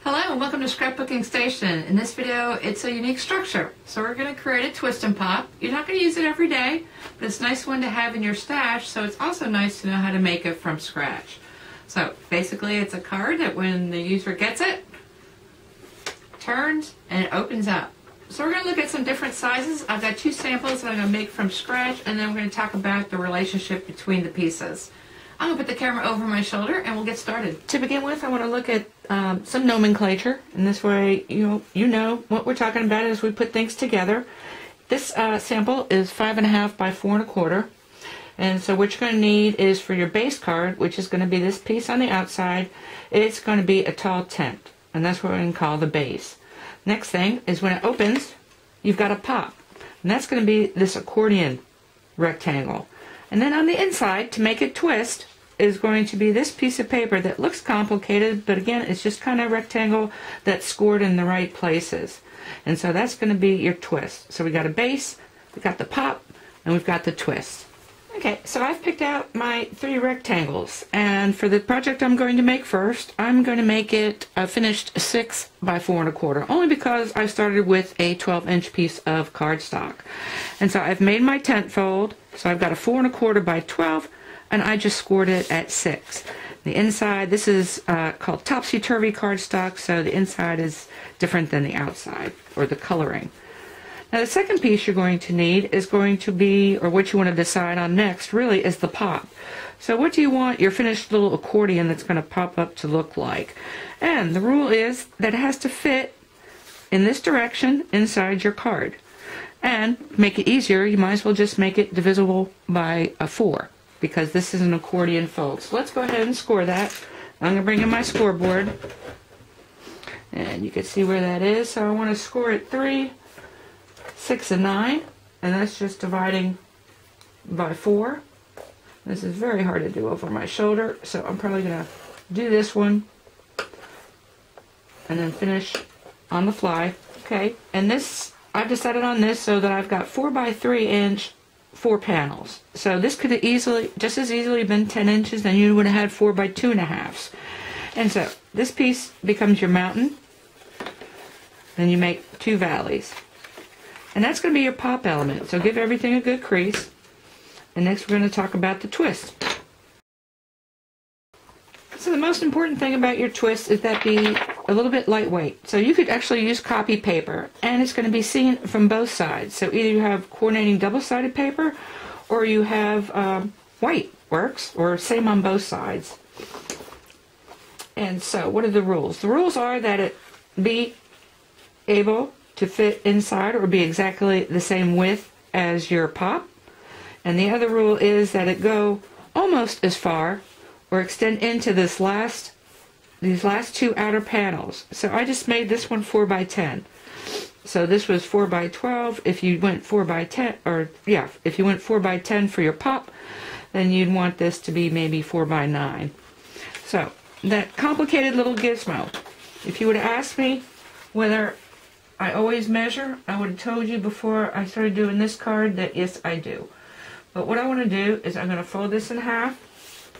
Hello and welcome to Scrapbooking Station. In this video, it's a unique structure. So we're going to create a twist and pop. You're not going to use it every day, but it's a nice one to have in your stash, so it's also nice to know how to make it from scratch. So basically it's a card that when the user gets it, turns and it opens up. So we're going to look at some different sizes. I've got two samples that I'm going to make from scratch, and then we're going to talk about the relationship between the pieces. I'm going to put the camera over my shoulder and we'll get started. To begin with, I want to look at some nomenclature, and this way you know what we're talking about as we put things together. This sample is 5.5 by 4.25, and so what you're going to need is for your base card, which is going to be this piece on the outside, it's going to be a tall tent, and that's what we're going to call the base. Next thing is when it opens, you've got a pop, and that's going to be this accordion rectangle. And then on the inside, to make it twist, is going to be this piece of paper that looks complicated, but again, it's just kind of a rectangle that's scored in the right places. And so that's going to be your twist. So we got a base, we got the pop, and we've got the twist. Okay, so I've picked out my 3 rectangles, and for the project I'm going to make first, I'm going to make it a finished 6 by 4.25, only because I started with a 12-inch piece of cardstock. And so I've made my tent fold, so I've got a 4.25 by 12, and I just scored it at 6. The inside, this is called topsy-turvy cardstock, so the inside is different than the outside, or the coloring. Now the second piece you're going to need is going to be, or what you want to decide on next, really is the pop. So what do you want your finished little accordion that's going to pop up to look like? And the rule is that it has to fit in this direction inside your card. And to make it easier, you might as well just make it divisible by a 4, because this is an accordion fold. So let's go ahead and score that. I'm going to bring in my scoreboard, and you can see where that is. So I want to score it 3, 6, and 9, and that's just dividing by 4. This is very hard to do over my shoulder, so I'm probably going to do this one and then finish on the fly. Okay, and this, I've decided on this so that I've got 4 by 3 inch 4 panels. So this could have easily, just as easily been 10 inches, then you would have had 4 by 2.5. And so this piece becomes your mountain, then you make 2 valleys. And that's going to be your pop element. So give everything a good crease. And next we're going to talk about the twist. So the most important thing about your twist is that be a little bit lightweight. So you could actually use copy paper, and it's going to be seen from both sides. So either you have coordinating double-sided paper, or you have white works, or same on both sides. And so what are the rules? The rules are that it be able to fit inside or be exactly the same width as your pop. And the other rule is that it go almost as far or extend into these last 2 outer panels. So I just made this one 4 by 10. So this was 4 by 12. If you went 4 by 10, or yeah, if you went 4 by 10 for your pop, then you'd want this to be maybe 4 by 9. So that complicated little gizmo. If you would have asked me whether I always measure, I would have told you before I started doing this card that yes, I do. But what I want to do is I'm going to fold this in half,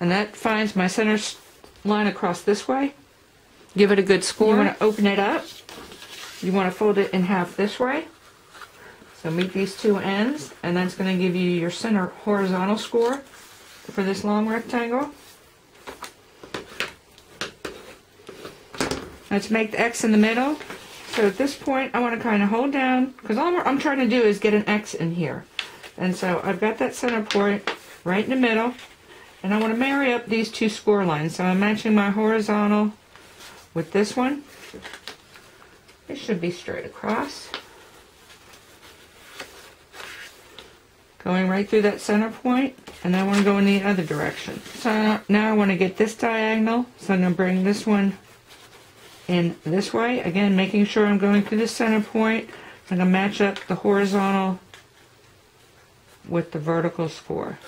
and that finds my center line across this way. Give it a good score. You want to open it up. You want to fold it in half this way. So meet these 2 ends, and that's going to give you your center horizontal score for this long rectangle. Let's make the X in the middle. So at this point, I want to kind of hold down, because all I'm trying to do is get an X in here. And so I've got that center point right in the middle, and I want to marry up these 2 score lines. So I'm matching my horizontal with this one. It should be straight across. Going right through that center point, and I want to go in the other direction. So now I want to get this diagonal, so I'm going to bring this one in this way, again making sure I'm going through the center point. I'm going to match up the horizontal with the vertical score.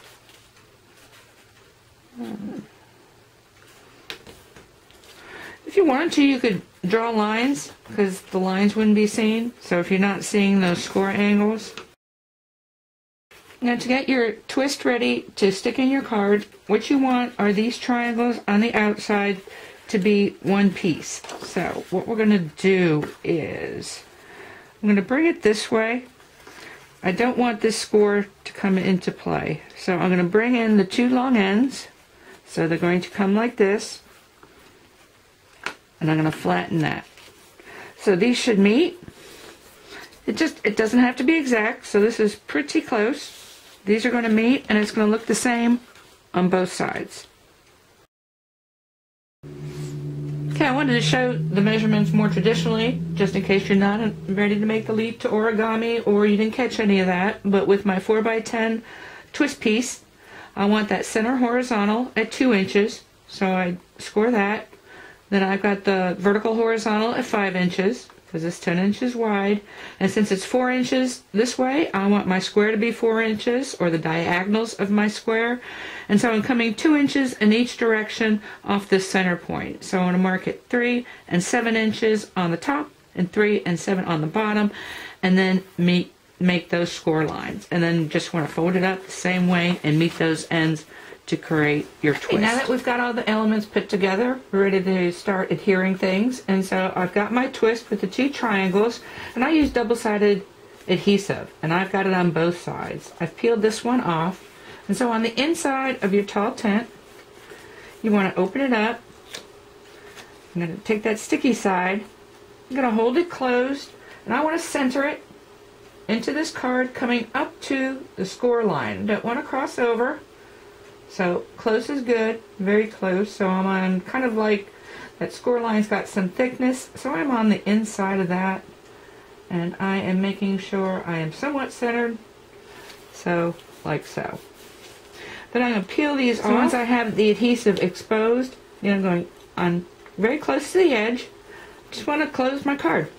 If you wanted to, you could draw lines, because the lines wouldn't be seen, so if you're not seeing those score angles. Now to get your twist ready to stick in your card, what you want are these triangles on the outside to be one piece. So what we're going to do is I'm going to bring it this way. I don't want this score to come into play. So I'm going to bring in the two long ends. So they're going to come like this. And I'm going to flatten that. So these should meet. It doesn't have to be exact. So this is pretty close. These are going to meet and it's going to look the same on both sides. Okay, I wanted to show the measurements more traditionally, just in case you're not ready to make the leap to origami or you didn't catch any of that. But with my 4x10 twist piece, I want that center horizontal at 2 inches. So I score that. Then I've got the vertical horizontal at 5 inches, because it's 10 inches wide. And since it's 4 inches this way, I want my square to be 4 inches, or the diagonals of my square. And so I'm coming 2 inches in each direction off this center point. So I want to mark it 3 and 7 inches on the top, and 3 and 7 on the bottom, and then make those score lines. And then just want to fold it up the same way and meet those ends to create your twist. Okay, now that we've got all the elements put together, we're ready to start adhering things. And so I've got my twist with the 2 triangles, and I use double-sided adhesive, and I've got it on both sides. I've peeled this one off, and so on the inside of your tall tent, you want to open it up. I'm going to take that sticky side, I'm going to hold it closed, and I want to center it into this card coming up to the score line. Don't want to cross over. So close is good, very close. So I'm on kind of like that score line's got some thickness. So I'm on the inside of that, and I am making sure I am somewhat centered. So like so. Then I'm going to peel these off. Once I have the adhesive exposed, I'm going on very close to the edge. Just want to close my card.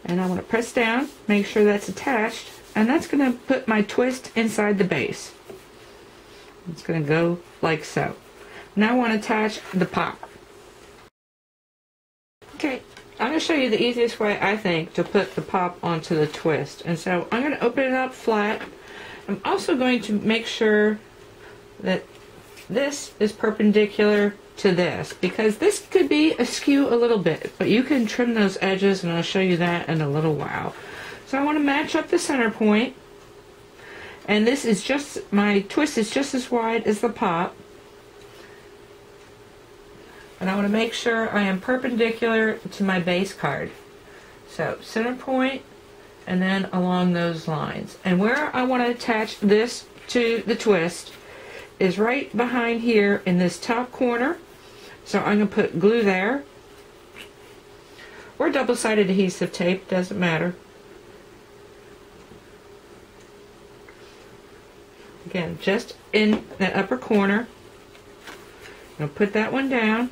And I want to press down, make sure that's attached, and that's going to put my twist inside the base. It's going to go like so. Now I want to attach the pop. Okay, I'm going to show you the easiest way, I think, to put the pop onto the twist. And so I'm going to open it up flat. I'm also going to make sure that this is perpendicular to this, because this could be askew a little bit, but you can trim those edges, and I'll show you that in a little while. So I want to match up the center point. And this is just, my twist is just as wide as the pop. And I want to make sure I am perpendicular to my base card. So center point, and then along those lines. And where I want to attach this to the twist is right behind here in this top corner. So I'm going to put glue there. Or double-sided adhesive tape, doesn't matter. Again, just in that upper corner. I'm going to put that one down.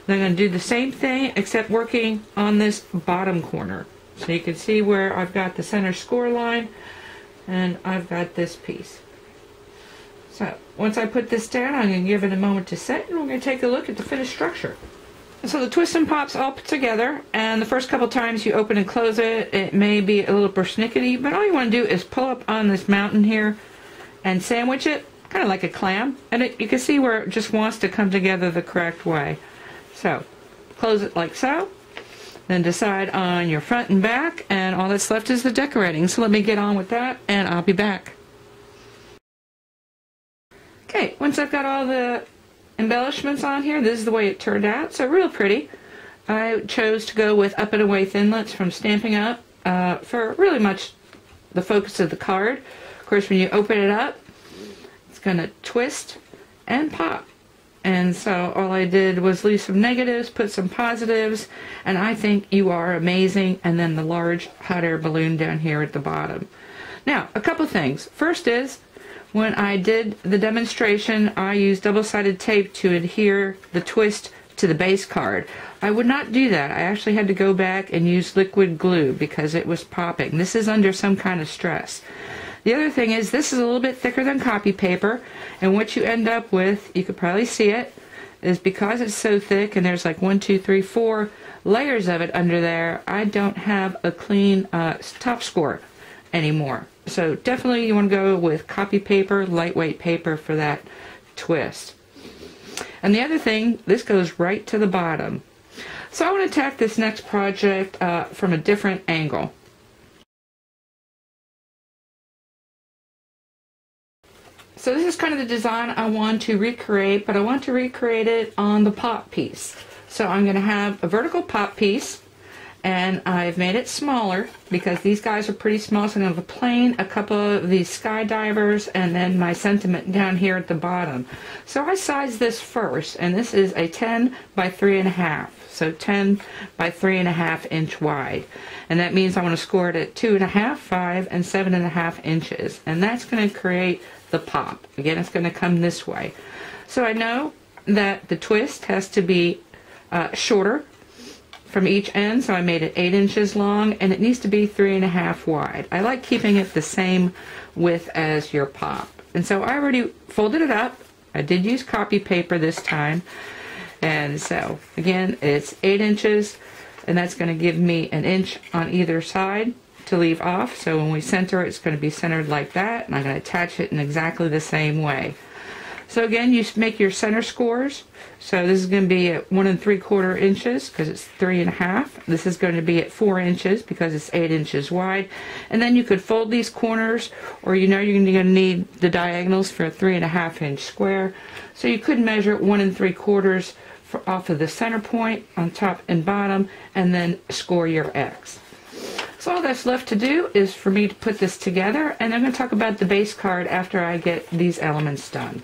Then I'm going to do the same thing, except working on this bottom corner. So you can see where I've got the center score line, and I've got this piece. So once I put this down, I'm going to give it a moment to set, and we're going to take a look at the finished structure. So the twist and pop's all put together, and the first couple times you open and close it, it may be a little persnickety, but all you want to do is pull up on this mountain here and sandwich it, kind of like a clam, and you can see where it just wants to come together the correct way. So, close it like so, then decide on your front and back, and all that's left is the decorating. So let me get on with that, and I'll be back. Okay, once I've got all the embellishments on here, this is the way it turned out, so real pretty. I chose to go with Up and Away Thinlits from Stampin' Up! For really much the focus of the card. Of course, when you open it up, it's going to twist and pop. And so all I did was leave some negatives, put some positives, and I think you are amazing, and then the large hot air balloon down here at the bottom. Now, a couple things. First is, when I did the demonstration, I used double-sided tape to adhere the twist to the base card. I would not do that. I actually had to go back and use liquid glue because it was popping. This is under some kind of stress. The other thing is, this is a little bit thicker than copy paper, and what you end up with, you could probably see it, is because it's so thick, and there's like 4 layers of it under there, I don't have a clean top score anymore. So definitely you want to go with copy paper, lightweight paper for that twist. And the other thing, this goes right to the bottom. So I want to attack this next project from a different angle. So this is kind of the design I want to recreate, but I want to recreate it on the pop piece. So I'm going to have a vertical pop piece, and I've made it smaller because these guys are pretty small. So I'm going to have a plane, a couple of these skydivers, and then my sentiment down here at the bottom. So I sized this first, and this is a 10 by 3.5. So 10 by 3.5 inch wide. And that means I want to score it at 2.5, 5, and 7.5 inches. And that's going to create the pop. Again, it's going to come this way. So I know that the twist has to be shorter from each end, so I made it 8 inches long, and it needs to be 3.5 wide. I like keeping it the same width as your pop. And so I already folded it up. I did use copy paper this time. And so, again, it's 8 inches, and that's going to give me an inch on either side to leave off. So when we center it, it's going to be centered like that, and I'm going to attach it in exactly the same way. So again, you make your center scores. So this is going to be at 1 3/4 inches because it's 3.5. This is going to be at 4 inches because it's 8 inches wide. And then you could fold these corners, or you know you're going to need the diagonals for a 3.5 inch square. So you could measure 1 3/4 off of the center point on top and bottom, and then score your X. So all that's left to do is for me to put this together, and I'm going to talk about the base card after I get these elements done.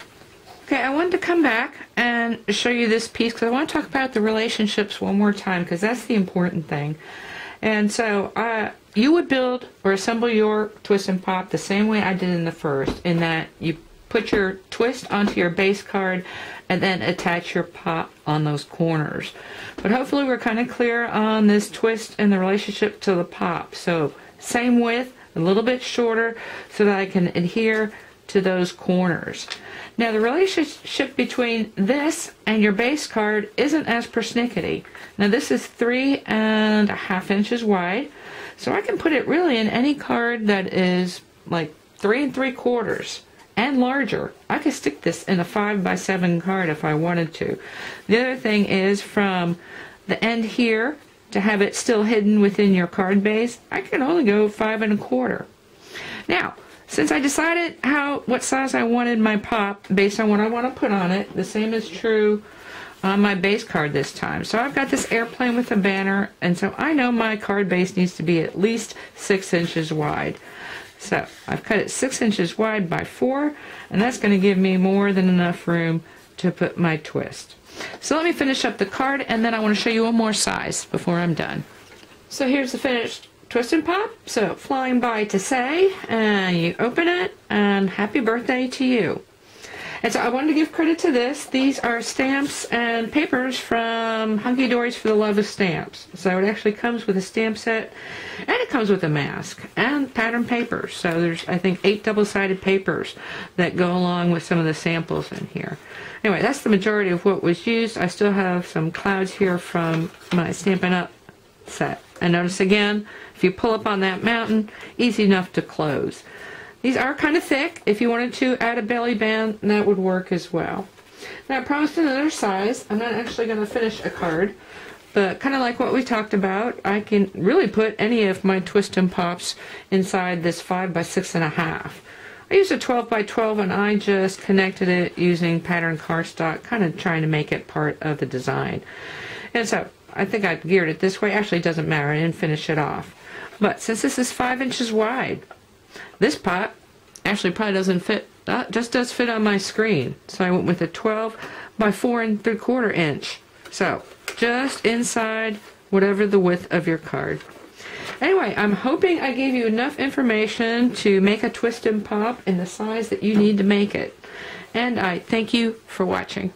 Okay, I wanted to come back and show you this piece because I want to talk about the relationships one more time because that's the important thing. And so you would build or assemble your twist and pop the same way I did in the first, in that you put your twist onto your base card and then attach your pop on those corners. But hopefully we're kind of clear on this twist and the relationship to the pop. So same width, a little bit shorter so that I can adhere to those corners. Now the relationship between this and your base card isn't as persnickety. Now this is 3.5 inches wide, so I can put it really in any card that is like 3 3/4 and larger. I could stick this in a 5 by 7 card if I wanted to. The other thing is from the end here to have it still hidden within your card base, I can only go 5 1/4. Now, since I decided what size I wanted my pop based on what I want to put on it, the same is true on my base card this time. So I've got this airplane with a banner, and so I know my card base needs to be at least 6 inches wide. So I've cut it 6 inches wide by 4, and that's going to give me more than enough room to put my twist. So let me finish up the card, and then I want to show you one more size before I'm done. So here's the finished twist and pop. So flying by to say, and you open it, and happy birthday to you. And so I wanted to give credit to this. These are stamps and papers from Hunky Dory's for the Love of Stamps. So it actually comes with a stamp set, and it comes with a mask and pattern papers. So there's, I think, 8 double-sided papers that go along with some of the samples in here. Anyway, that's the majority of what was used. I still have some clouds here from my Stampin' Up! Set. And notice again, if you pull up on that mountain, easy enough to close. These are kind of thick. If you wanted to add a belly band, that would work as well. Now I promised another size. I'm not actually going to finish a card, but kind of like what we talked about, I can really put any of my twist and pops inside this 5 by 6.5. I used a 12 by 12 and I just connected it using pattern cardstock, kind of trying to make it part of the design. And so I think I geared it this way. Actually, it doesn't matter. I didn't finish it off. But since this is 5 inches wide, this pop actually probably doesn't fit, just does fit on my screen. So I went with a 12 by 4 3/4 inch. So just inside whatever the width of your card. Anyway, I'm hoping I gave you enough information to make a twist and pop in the size that you need to make it. And I thank you for watching.